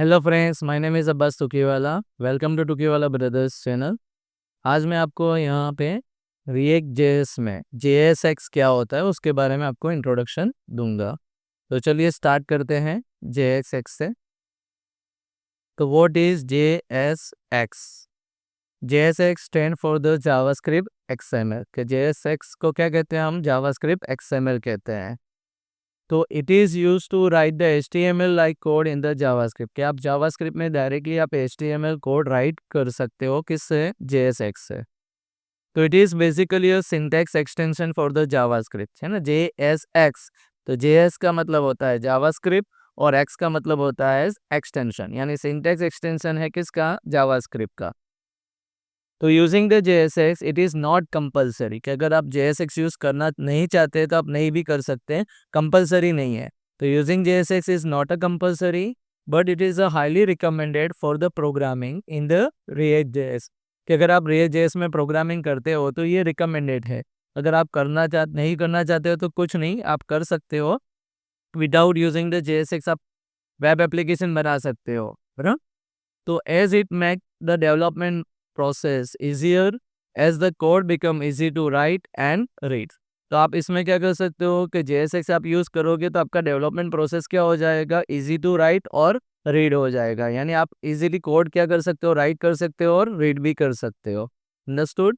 Hello friends, my name is Abbas Tukiwala. Welcome to Tukiwala brothers channel. आज मैं आपको यहाँ पे रिएक्ट जेएस में JSX क्या होता है उसके बारे में आपको इंट्रोडक्शन दूंगा। तो चलिए स्टार्ट करते हैं JSX से। तो what is JSX? JSX stand for the JavaScript XML के JSX को क्या कहते हैं? हम जावास्क्रिप्ट XML कहते हैं। तो it is use to write the HTML like code in the JavaScript. क्या आप जावास्क्रिप्ट में डायरेक्टली आप HTML कोड राइट कर सकते हो? किससे? JSX से। तो it is basically a syntax extension for the JavaScript, है ना, JSX। तो JS का मतलब होता है जावास्क्रिप्ट और X का मतलब होता है एक्सटेंशन, यानी सिंटैक्स एक्सटेंशन है किसका? जावास्क्रिप्ट का। तो using the JSX it is not compulsory कि अगर आप JSX यूज़ करना नहीं चाहते तो आप नहीं भी कर सकते हैं, कंपलसरी नहीं है। तो using JSX is not a compulsory but it is a highly recommended for the programming in the React JS। कि अगर आप React JS में प्रोग्रामिंग करते हो तो ये रिकमेंडेड है। अगर आप नहीं करना चाहते हो तो कुछ नहीं, आप कर सकते हो। विदाउट यूजिंग द JSX आप वेब एप्लीकेशन बना सकते हो, है ना। तो as it make the development process easier as the code become easy to write and read। तो आप इसमें क्या कर सकते हो कि JSX आप यूज़ करोगे तो आपका डेवलपमेंट प्रोसेस क्या हो जाएगा? इजी टू राइट और रीड हो जाएगा। यानी आप इजीली कोड क्या कर सकते हो? राइट कर सकते हो और रीड भी कर सकते हो। अंडरस्टूड?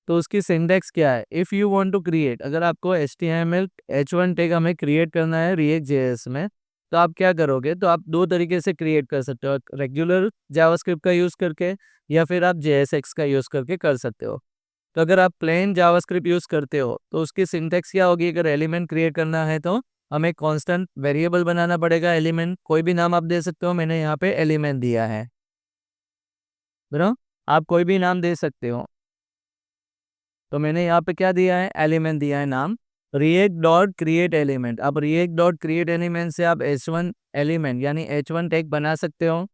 तो उसकी सिंटैक्स क्या है? If you want to create, अगर आपको HTML H1 टैग हमें क्रिएट करना है React JS में, तो आप क्या करोगे? तो आप 2 तरीके से क्रिएट कर सकते हो, रेगुलर जावास्क्रिप्ट का यूज़ करके या फिर आप JSX का यूज़ करके कर सकते हो। तो अगर आप प्लेन जावास्क्रिप्ट यूज़ करते हो तो उसकी सिंटैक्स क्या होगी? अगर एलिमेंट क्रिएट करना है तो हमें कांस्टेंट वेरिएबल बनाना पड़ेगा। एलिमेंट कोई भी नाम आप दे सकते हो, मैंने यहाँ पे एलिमेंट दिया है। ब्रो, आप कोई भी नाम दे सकते हो। तो मैंने यहाँ पे क्या दिया है? एलिमेंट दिया है नाम, रिएक्ट डॉट क्रिएट एलिमेंट। अब रिएक्ट डॉट क्रिएट एलिमेंट से आप H1 एलिमेंट यानी H1 टैग बना सकते हो।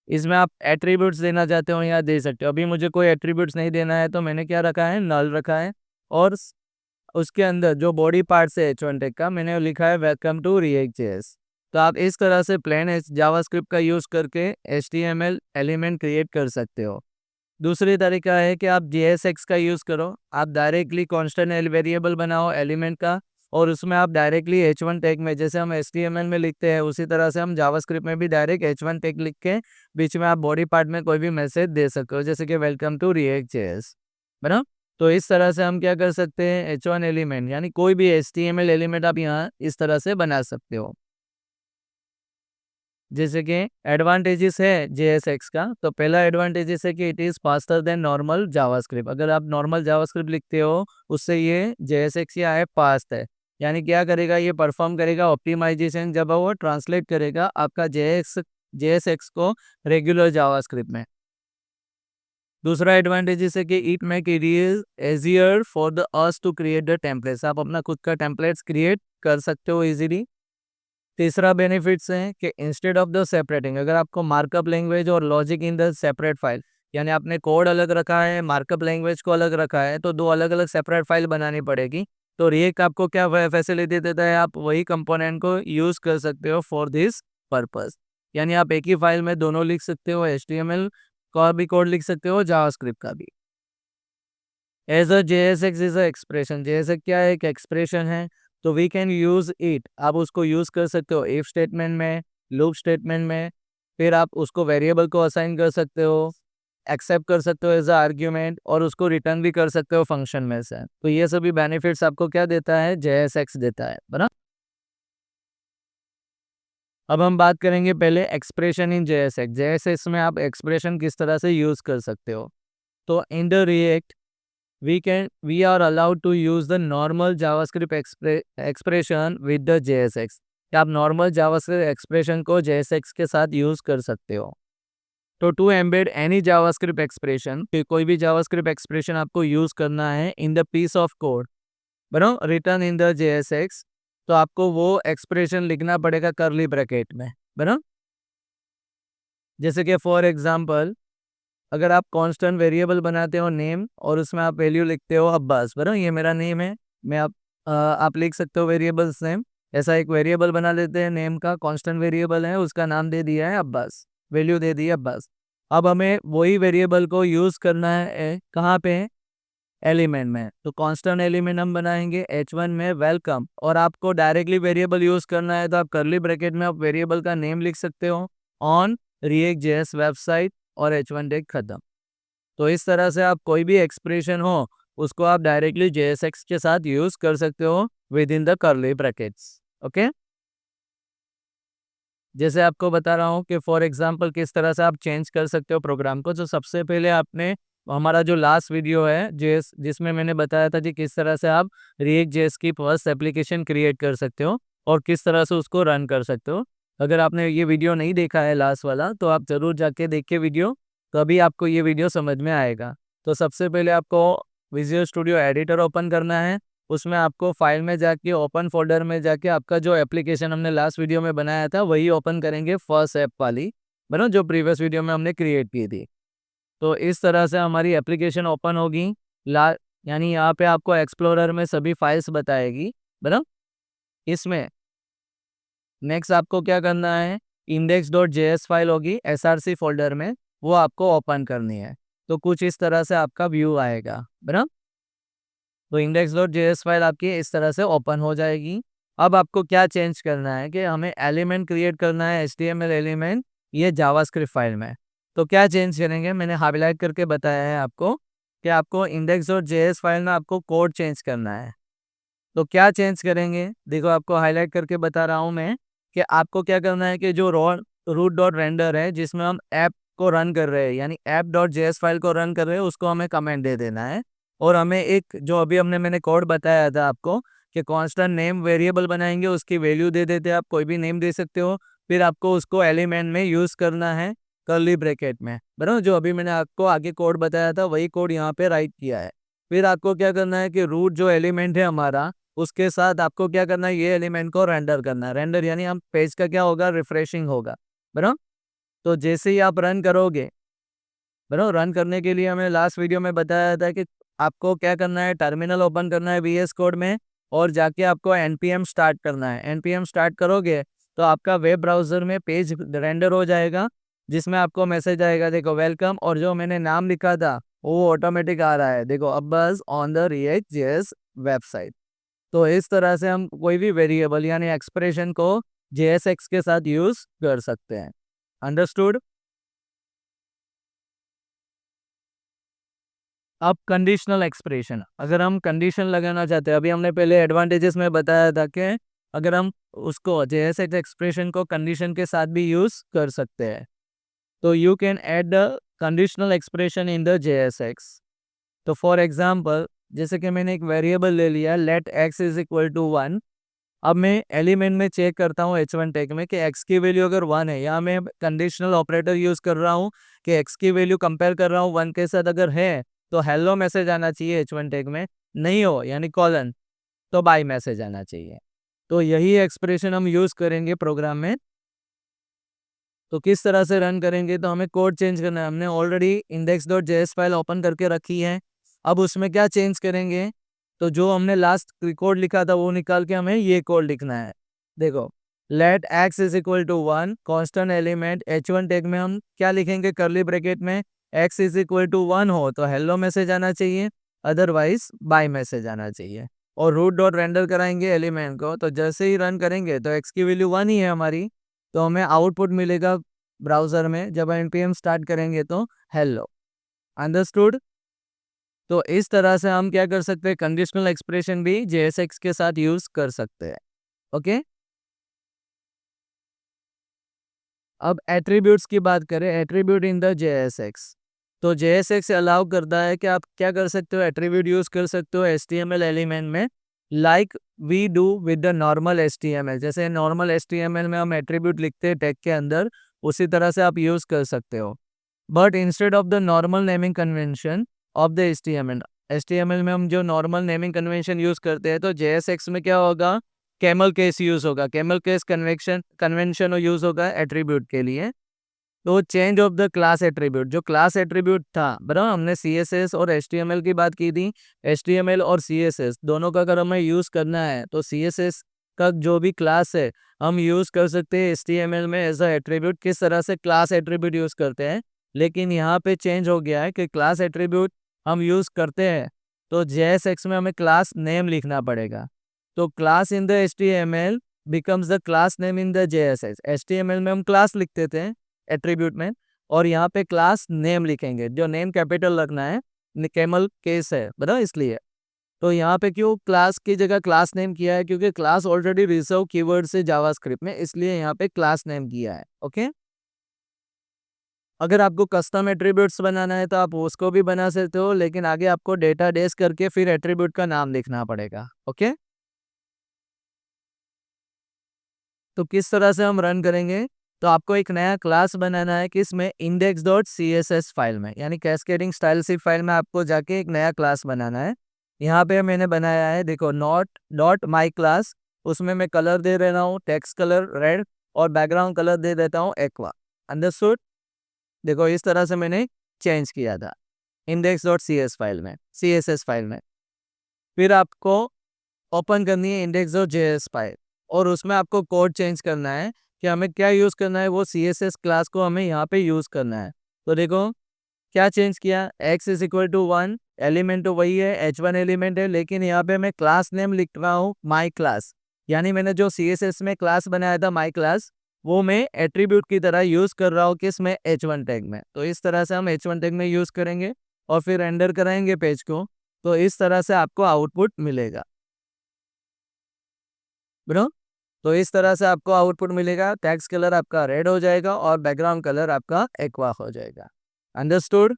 इसमें आप एट्रीब्यूट्स देना चाहते हो या दे सकते हो। अभी मुझे कोई एट्रीब्यूट्स नहीं देना है तो मैंने क्या रखा है? नल रखा है। और उसके अंदर जो बॉडी पार्ट है H1 टैग का, मैंने लिखा है वेलकम टू रिएक्ट जेएस। तो आप इस तरह से प्लेन जावास्क्रिप्ट का यूज़ करके HTML एलिमेंट क्रिएट कर सकते हो। दूसरी तरीका है कि आप JSX का यूज़ करो। आप डायरेक्टली कांस्टेंट वेरिएबल बनाओ एलिमेंट का और उसमें आप डायरेक्टली H1 टैग में, जैसे हम HTML में लिखते हैं उसी तरह से हम जावास्क्रिप्ट में भी डायरेक्ट H1 टैग लिख के बीच में आप बॉडी पार्ट में कोई भी मैसेज दे सकते हो, जैसे कि वेलकम टू रिएक्ट जेएस, है ना। तो इस तरह से हम क्या कर सकते हैं? H1 एलिमेंट यानी कोई भी HTML एलिमेंट आप यहाँ इस तरह से बना सकते हो। जैसे कि एडवांटेजेस है JSX का, तो पहला एडवांटेजेस है कि it is faster than normal JavaScript. अगर आप नॉर्मल जावास्क्रिप्ट लिखते हो उससे ये JSX क्या है? फास्ट है। यानी क्या करेगा? ये परफॉर्म करेगा ऑप्टिमाइजेशन जब वो ट्रांसलेट करेगा आपका JSX को रेगुलर जावास्क्रिप्ट में। दूसरा एडवांटेजेस है कि it make it is easier for the us to create the templates. आप अपना खुद का टेम्पलेट्स क्रिएट कर सकते हो इजीली। तीसरा बेनिफिट्स है कि इंस्टेड ऑफ द सेपरेटिंग, अगर आपको मार्कअप लैंग्वेज और logic in the separate file, यानी आपने कोड अलग रखा है, मार्कअप लैंग्वेज को अलग रखा है, तो दो अलग अलग सेपरेट फाइल बनानी पड़ेगी। तो रिएक्ट आपको क्या फैसिलिटी देता है? आप वही कंपोनेंट को यूज कर सकते हो फॉर दिस पर्पस। यानी आप एक ही फाइल में दोनों लिख सकते हो, HTML का भी कोड लिख सकते हो, जावास्क्रिप्ट का भी। As a JSX is a expression. JSX क्या है? एक एक्सप्रेशन है। तो वी कैन यूज इट, आप उसको यूज कर सकते हो इफ स्टेटमेंट में, लूप स्टेटमेंट में। फिर आप उसको वेरिएबल को असाइन कर सकते हो, एक्सेप्ट कर सकते हो एज अ आर्ग्यूमेंट, और उसको रिटर्न भी कर सकते हो फंक्शन में से। तो ये सभी बेनिफिट्स आपको क्या देता है? JSX देता है, बना। अब हम बात करेंगे पहले एक्सप्रेशन इन JSX। JSX में आप एक्सप्रेशन किस तरह से यूज कर सकते हो? तो in the react we are allowed to use the normal JavaScript expression with the JSX। क्या आप नॉर्मल जावास्क्रिप्ट एक्सप्रेशन को JSX के साथ यूज कर सकते हो? तो to embed any JavaScript expression, कोई भी जावास्क्रिप्ट एक्सप्रेशन आपको यूज करना है in the piece of code बनो रिटर्न इन द JSX, तो आपको वो एक्सप्रेशन लिखना पड़ेगा कर्ली ब्रैकेट में, बनो। जैसे कि फॉर एग्जाम्पल, अगर आप कांस्टेंट वेरिएबल बनाते हो नेम और उसमें आप वैल्यू लिखते हो अब्बास, बराबर, ये मेरा नेम है। आप लिख सकते हो वेरिएबल्स नेम ऐसा एक वेरिएबल बना लेते हैं, नेम का कांस्टेंट वेरिएबल है, उसका नाम दे दिया है अब्बास, वैल्यू दे दी है अब्बास। अब हमें वही वेरिएबल को यूज करना है कहाँ पे, एलिमेंट में। तो कांस्टेंट एलिमेंट हम बनाएंगे h1 में वेलकम, और आपको डायरेक्टली वेरिएबल यूज करना है तो आप कर्ली ब्रैकेट में आप वेरिएबल का नेम लिख सकते हो ऑन react.js वेबसाइट और h1 टैग खत्म। तो इस तरह से आप कोई भी एक्सप्रेशन हो उसको आप डायरेक्टली JSX के साथ यूज कर सकते हो with in the curly brackets. Okay, जैसे आपको बता रहा हूँ कि फॉर एग्जांपल किस तरह से आप चेंज कर सकते हो प्रोग्राम को। तो सबसे पहले आपने हमारा जो लास्ट वीडियो है जिसमें मैंने बताया था कि किस तरह से आप रिएक्ट जेएस की फर्स्ट एप्लीकेशन क्रिएट कर सकते हो और किस तरह से उसको रन कर सकते हो। अगर आपने ये वीडियो नहीं देखा है लास्ट वाला तो आप ज़रूर जाके देखिए वीडियो, तभी आपको ये वीडियो समझ में आएगा। तो सबसे पहले आपको विजुअल स्टूडियो एडिटर ओपन करना है, उसमें आपको फाइल में जाके ओपन फोल्डर में जाके आपका जो एप्लीकेशन हमने लास्ट वीडियो में बनाया था वही ओपन करेंगे, फर्स्ट ऐप वाली बनो जो प्रीवियस वीडियो में हमने क्रिएट की थी। तो इस तरह से हमारी एप्लीकेशन ओपन होगी। ला यानी यहाँ पे आपको एक्सप्लोरर में सभी फाइल्स बताएगी बनो। इसमें नेक्स्ट आपको क्या करना है, index.js फाइल होगी src फोल्डर में, वो आपको ओपन करनी है। तो कुछ इस तरह से आपका व्यू आएगा बनो। तो index.js फाइल आपकी इस तरह से ओपन हो जाएगी। अब आपको क्या चेंज करना है कि हमें एलिमेंट क्रिएट करना है HTML एलिमेंट, ये जावास्क्रिप्ट फाइल में। तो क्या चेंज करेंगे, मैंने हाईलाइट करके बताया है आपको कि आपको index.js फाइल में आपको कोड चेंज करना है। तो क्या चेंज करेंगे, देखो आपको हाईलाइट करके बता रहा हूँ मैं कि आपको क्या करना है कि जो रूट डॉट रेंडर है जिसमें हम ऐप को रन कर रहे हैं, यानी ऐप डॉट जेएस फाइल को रन कर रहे हैं, उसको हमें कमेंट दे देना है। और हमें एक जो अभी मैंने कोड बताया था आपको कि कांस्टेंट नेम वेरिएबल बनाएंगे, उसकी वैल्यू दे देते हैं, आप कोई भी नेम दे सकते हो। फिर आपको उसको एलिमेंट में यूज करना है कर्ली ब्रैकेट में, बराबर। जो अभी मैंने आपको आगे कोड बताया था वही कोड यहाँ पे राइट किया है। फिर आपको क्या करना है कि रूट जो एलिमेंट है हमारा, उसके साथ आपको क्या करना है, ये एलिमेंट को रेंडर करना है। रेंडर यानी हम पेज का क्या होगा, रिफ्रेशिंग होगा बराबर। तो जैसे ही आप रन करोगे बराबर, रन करने के लिए हमें लास्ट वीडियो में बताया था कि आपको क्या करना है, टर्मिनल ओपन करना है VS कोड में और जाके आपको npm स्टार्ट करना है। npm स्टार्ट करोगे तो आपका वेब ब्राउजर में पेज रेंडर हो जाएगा, जिसमें आपको मैसेज आएगा, देखो वेलकम, और जो मैंने नाम लिखा था वो ऑटोमेटिक आ रहा है, देखो Abbas on the react.js website. तो इस तरह से हम कोई भी वेरिएबल यानी एक्सप्रेशन को JSX के साथ यूज कर सकते हैं। अंडरस्टूड। अब कंडीशनल एक्सप्रेशन, अगर हम कंडीशन लगाना चाहते हैं, अभी हमने पहले एडवांटेजेस में बताया था कि अगर हम उसको JSX एक्सप्रेशन को कंडीशन के साथ भी यूज कर सकते हैं, तो you can add the conditional expression in the JSX। तो फॉर एग्जाम्पल जैसे कि मैंने एक वेरिएबल ले लिया let x is equal to 1। अब मैं एलिमेंट में चेक करता हूँ h1 टैग में कि x की वैल्यू अगर 1 है, या मैं कंडीशनल ऑपरेटर यूज कर रहा हूँ कि x की वैल्यू कंपेयर कर रहा हूँ 1 के साथ, अगर है तो हेलो मैसेज आना चाहिए h1 टैग में, नहीं हो यानी कॉलन तो बाय मैसेज आना चाहिए। तो यही एक्सप्रेशन हम यूज करेंगे प्रोग्राम में। तो किस तरह से रन करेंगे, तो हमें कोड चेंज करना है। हमने ऑलरेडी index.js फाइल ओपन करके रखी है। अब उसमें क्या चेंज करेंगे, तो जो हमने लास्ट कोड लिखा था वो निकाल के हमें ये कोड लिखना है। देखो let x is equal to 1 constant element h1 tag में हम क्या लिखेंगे, कर्ली ब्रैकेट में x इज इक्वल टू 1 हो तो हेलो मैसेज आना चाहिए, अदरवाइज बाय मैसेज आना चाहिए। और रूट डॉट रेंडर कराएंगे एलिमेंट को, तो जैसे ही रन करेंगे तो x की वैल्यू 1 ही है हमारी, तो हमें आउटपुट मिलेगा ब्राउजर में जब npm स्टार्ट करेंगे तो हेलो। अंडरस्टूड। तो इस तरह से हम क्या कर सकते हैं, कंडीशनल एक्सप्रेशन भी JSX के साथ यूज कर सकते हैं। ओके, अब एट्रीब्यूट्स की बात करें, एट्रीब्यूट इन द JSX। तो JSX अलाउ करता है कि आप क्या कर सकते हो, एट्रीब्यूट यूज कर सकते हो HTML एलिमेंट में, like we do with the normal HTML। जैसे नॉर्मल HTML में हम एट्रीब्यूट लिखते हैं टैग के अंदर, उसी तरह से आप यूज कर सकते हो। But instead of the normal naming convention of the HTML में हम जो नॉर्मल नेमिंग कन्वेंशन यूज करते हैं, तो JSX में क्या होगा, कैमल केस यूज होगा, कैमल केस कन्वेंशन यूज होगा एट्रीब्यूट के लिए। तो change of the class attribute, जो क्लास एट्रीब्यूट था बराबर, हमने CSS और HTML की बात की थी। HTML और CSS दोनों का अगर हमें यूज करना है तो CSS का जो भी क्लास है हम यूज़ कर सकते हैं HTML में एज अ एट्रीब्यूट, किस तरह से क्लास एट्रीब्यूट यूज़ करते हैं। लेकिन यहाँ पे चेंज हो गया है कि क्लास एट्रीब्यूट हम यूज़ करते हैं तो JSX में हमें क्लास नेम लिखना पड़ेगा। तो class in the HTML becomes the class name in the JSX। HTML में हम क्लास लिखते थे एट्रीब्यूट में, और यहाँ पे क्लास नेम लिखेंगे, जो नेम कैपिटल रखना है, कैमल केस है बता इसलिए। तो यहाँ पे क्यों क्लास की जगह क्लास नेम किया है, क्योंकि क्लास ऑलरेडी रिजर्व कीवर्ड से जावास्क्रिप्ट में, इसलिए यहाँ पे क्लास नेम किया है। ओके, अगर आपको कस्टम एट्रीब्यूट्स बनाना है तो आप उसको भी बना सकते हो, लेकिन आगे आपको डेटा बेस करके फिर एट्रीब्यूट का नाम लिखना पड़ेगा। ओके, तो किस तरह से हम रन करेंगे, तो आपको एक नया क्लास बनाना है किसमें, index.css फाइल में, यानी कैस्केडिंग स्टाइल सी फाइल में आपको जाके एक नया क्लास बनाना है। यहाँ पे मैंने बनाया है, देखो, नॉट डॉट माई क्लास, उसमें मैं कलर दे रहा हूँ टेक्स्ट कलर रेड, और बैकग्राउंड कलर दे देता हूँ एक्वा। अंडरस्टूड? देखो इस तरह से मैंने चेंज किया था index.cs फाइल में, CSS फाइल में। फिर आपको ओपन करनी है index.js फाइल, और उसमें आपको कोड चेंज करना है कि हमें क्या यूज़ करना है, वो CSS क्लास को हमें यहाँ पे यूज़ करना है। तो देखो क्या चेंज किया, x is equal to 1, element तो वही है, h1 एलिमेंट है, लेकिन यहाँ पे मैं क्लास नेम लिख रहा हूँ माई क्लास, यानी मैंने जो CSS में क्लास बनाया था माई क्लास, वो मैं एट्रीब्यूट की तरह यूज़ कर रहा हूँ किसमें, h1 टैग में। तो इस तरह से हम h1 टैग में यूज़ करेंगे और फिर रेंडर कराएंगे पेज को, तो इस तरह से आपको आउटपुट मिलेगा ब्रो। तो इस तरह से आपको आउटपुट मिलेगा, टेक्स्ट कलर आपका रेड हो जाएगा और बैकग्राउंड कलर आपका एक्वा हो जाएगा। Understood?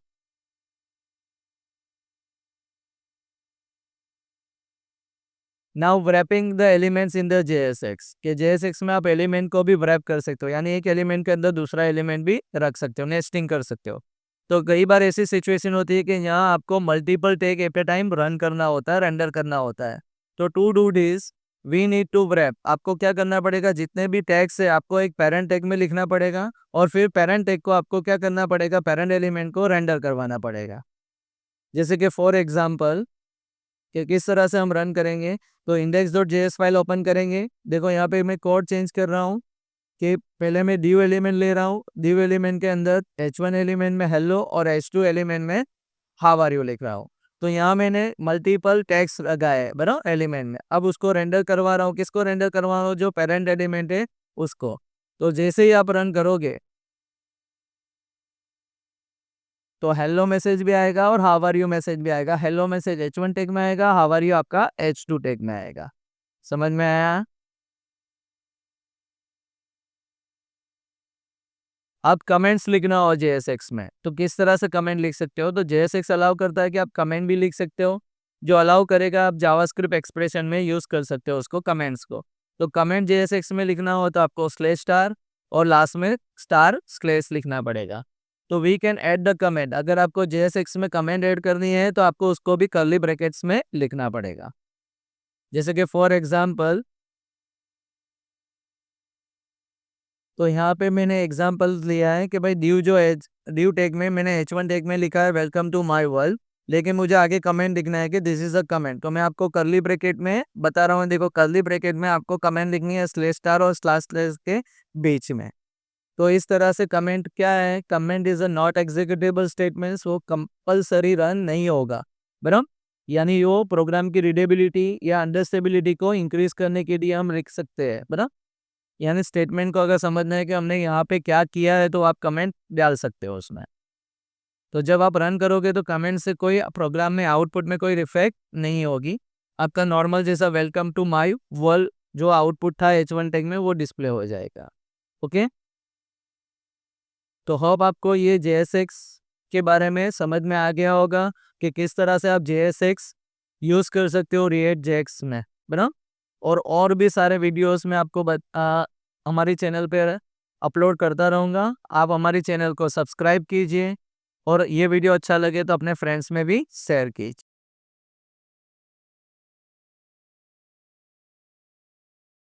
Now wrapping the elements in the JSX, के JSX में आप एलिमेंट को भी wrap कर सकते हो, यानी एक एलिमेंट के अंदर दूसरा एलिमेंट भी रख सकते हो, नेस्टिंग कर सकते हो। तो कई बार ऐसी सिचुएशन होती है कि यहाँ आपको multiple tag at a time run करना होता है, रेंडर करना होता है। तो to do this we need to wrap, आपको क्या करना पड़ेगा, जितने भी टैग्स है आपको एक पेरेंट टैग में लिखना पड़ेगा, और फिर पेरेंट टैग को आपको क्या करना पड़ेगा, पेरेंट एलिमेंट को रेंडर करवाना पड़ेगा। जैसे कि फॉर एग्जाम्पल कि किस तरह से हम रन करेंगे, तो index.js फाइल ओपन करेंगे। देखो यहाँ पे मैं कोड चेंज कर रहा हूँ कि पहले मैं div एलिमेंट ले रहा हूँ, div एलिमेंट के अंदर h1 एलिमेंट में हेलो और h2 एलिमेंट में हाउ आर यू लिख रहा हूँ। तो यहाँ मैंने मल्टीपल टैग्स लगाए है बराबर एलिमेंट में। अब उसको रेंडर करवा रहा हूँ, किसको रेंडर करवा रहा हूँ, जो पेरेंट एलिमेंट है उसको। तो जैसे ही आप रन करोगे तो हेलो मैसेज भी आएगा और हाउ आर यू मैसेज भी आएगा। हेलो मैसेज h1 टैग में आएगा, हाउ आर यू आपका h2 टैग में आएगा। समझ में आया? आप कमेंट्स लिखना हो JSX में तो किस तरह से कमेंट लिख सकते हो, तो JSX अलाउ करता है कि आप कमेंट भी लिख सकते हो, जो अलाउ करेगा आप जावास्क्रिप्ट एक्सप्रेशन में यूज कर सकते हो उसको, कमेंट्स को। तो कमेंट JSX में लिखना हो तो आपको स्लैश स्टार और लास्ट में स्टार स्लैश लिखना पड़ेगा। तो we can add the comment, अगर आपको JSX में कमेंट ऐड करनी है तो आपको उसको भी कर्ली ब्रैकेट्स में लिखना पड़ेगा। जैसे कि फॉर एग्जाम्पल, तो यहाँ पे मैंने एग्जांपल लिया है कि भाई ड्यू टैग में मैंने h1 टैग में लिखा है वेलकम टू माय वर्ल्ड, लेकिन मुझे आगे कमेंट लिखना है कि दिस इज अ कमेंट, तो मैं आपको कर्ली ब्रैकेट में बता रहा हूँ। देखो कर्ली ब्रैकेट में आपको कमेंट लिखनी है स्लैश स्टार और स्लैश स्लैश के बीच में। तो इस तरह से कमेंट क्या है, comment is a not executable statements, वो कंपल्सरी रन नहीं होगा बराबर, यानी वो प्रोग्राम की रीडेबिलिटी या अंडरस्टेबिलिटी को इंक्रीज करने के लिए हम लिख सकते हैं बराबर। यानी स्टेटमेंट को अगर समझना है कि हमने यहाँ पे क्या किया है तो आप कमेंट डाल सकते हो उसमें। तो जब आप रन करोगे तो कमेंट से कोई प्रोग्राम में आउटपुट में कोई इफेक्ट नहीं होगी, आपका नॉर्मल जैसा वेलकम टू माय वर्ल्ड जो आउटपुट था h1 टैग में वो डिस्प्ले हो जाएगा। ओके, तो होप आपको ये JSX के बारे में समझ में आ गया होगा कि किस तरह से आप JSX यूज़ कर सकते हो रिएक्ट जेएक्स में बना। और भी सारे वीडियोस में आपको हमारी चैनल पर अपलोड करता रहूँगा। आप हमारी चैनल को सब्सक्राइब कीजिए और ये वीडियो अच्छा लगे तो अपने फ्रेंड्स में भी शेयर कीजिए।